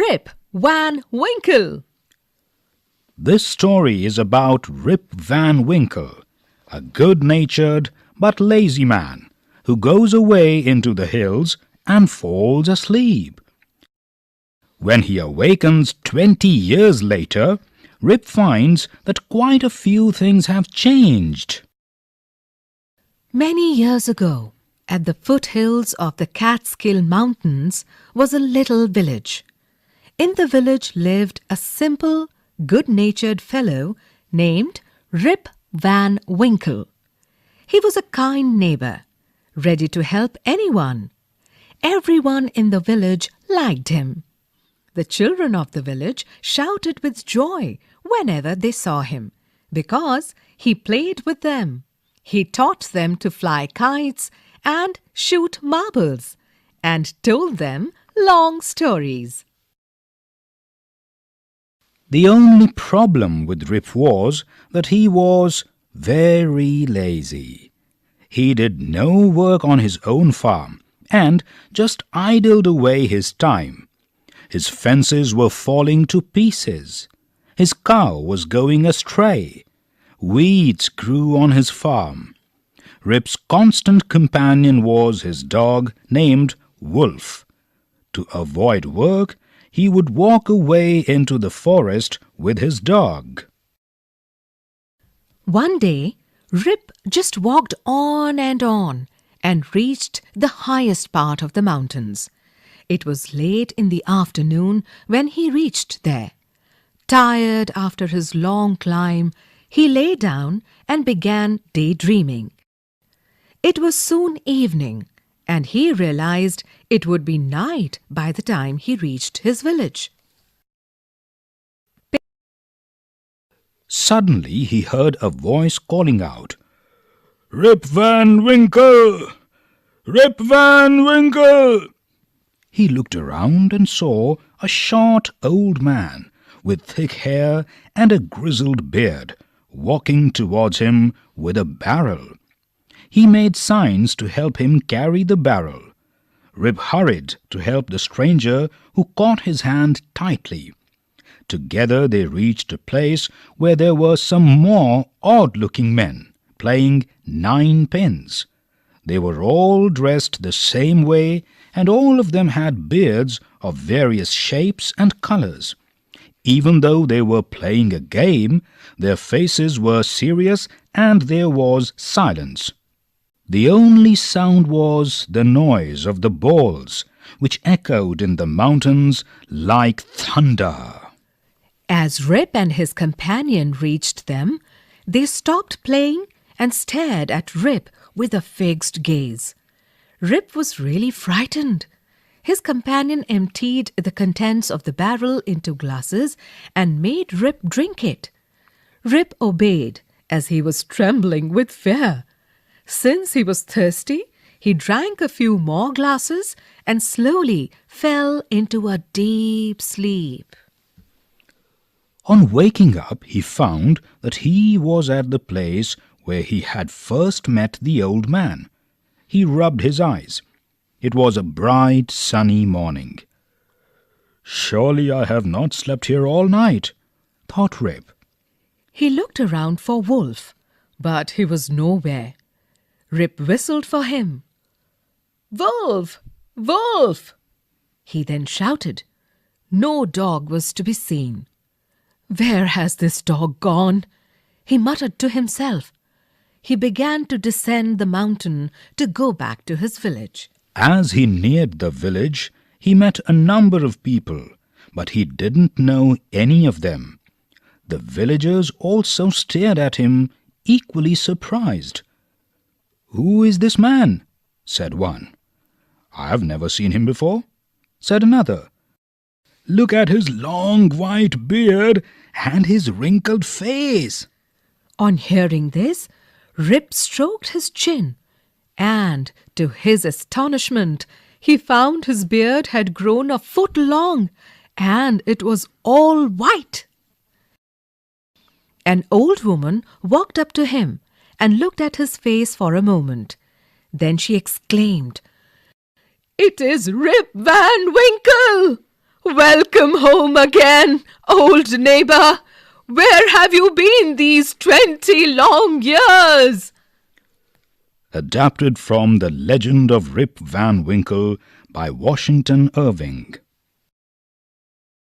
Rip Van Winkle. This story is about Rip Van Winkle, a good-natured but lazy man who goes away into the hills and falls asleep. When he awakens 20 years later, Rip finds that quite a few things have changed. Many years ago, at the foothills of the Catskill Mountains was a little village. In the village lived a simple, good-natured fellow named Rip Van Winkle. He was a kind neighbor, ready to help anyone. Everyone in the village liked him. The children of the village shouted with joy whenever they saw him, because he played with them. He taught them to fly kites and shoot marbles, and told them long stories. The only problem with Rip was that he was very lazy. He did no work on his own farm and just idled away his time. His fences were falling to pieces. His cow was going astray. Weeds grew on his farm. Rip's constant companion was his dog named Wolf. To avoid work, he would walk away into the forest with his dog. One day, Rip just walked on and reached the highest part of the mountains. It was late in the afternoon when he reached there. Tired after his long climb, he lay down and began daydreaming. It was soon evening, and he realized it would be night by the time he reached his village. Suddenly he heard a voice calling out, "Rip Van Winkle! Rip Van Winkle!" He looked around and saw a short old man with thick hair and a grizzled beard walking towards him with a barrel. He made signs to help him carry the barrel. Rip hurried to help the stranger, who caught his hand tightly. Together they reached a place where there were some more odd-looking men playing ninepins. They were all dressed the same way, and all of them had beards of various shapes and colors. Even though they were playing a game, their faces were serious and there was silence. The only sound was the noise of the balls, which echoed in the mountains like thunder. As Rip and his companion reached them, they stopped playing and stared at Rip with a fixed gaze. Rip was really frightened. His companion emptied the contents of the barrel into glasses and made Rip drink it. Rip obeyed, as he was trembling with fear. Since he was thirsty, he drank a few more glasses and slowly fell into a deep sleep. On waking up, he found that he was at the place where he had first met the old man. He rubbed his eyes. It was a bright, sunny morning. "Surely I have not slept here all night," thought Rip. He looked around for Wolf, but he was nowhere. Rip whistled for him. "Wolf! Wolf!" He then shouted. No dog was to be seen. "Where has this dog gone?" he muttered to himself. He began to descend the mountain to go back to his village. As he neared the village, he met a number of people, but he didn't know any of them. The villagers also stared at him, equally surprised. "Who is this man?" said one. "I have never seen him before," said another. "Look at his long white beard and his wrinkled face." On hearing this, Rip stroked his chin, and to his astonishment, he found his beard had grown a foot long, and it was all white. An old woman walked up to him and looked at his face for a moment. Then she exclaimed, "It is Rip Van Winkle! Welcome home again, old neighbor. Where have you been these 20 long years? Adapted from The Legend of Rip Van Winkle by Washington Irving.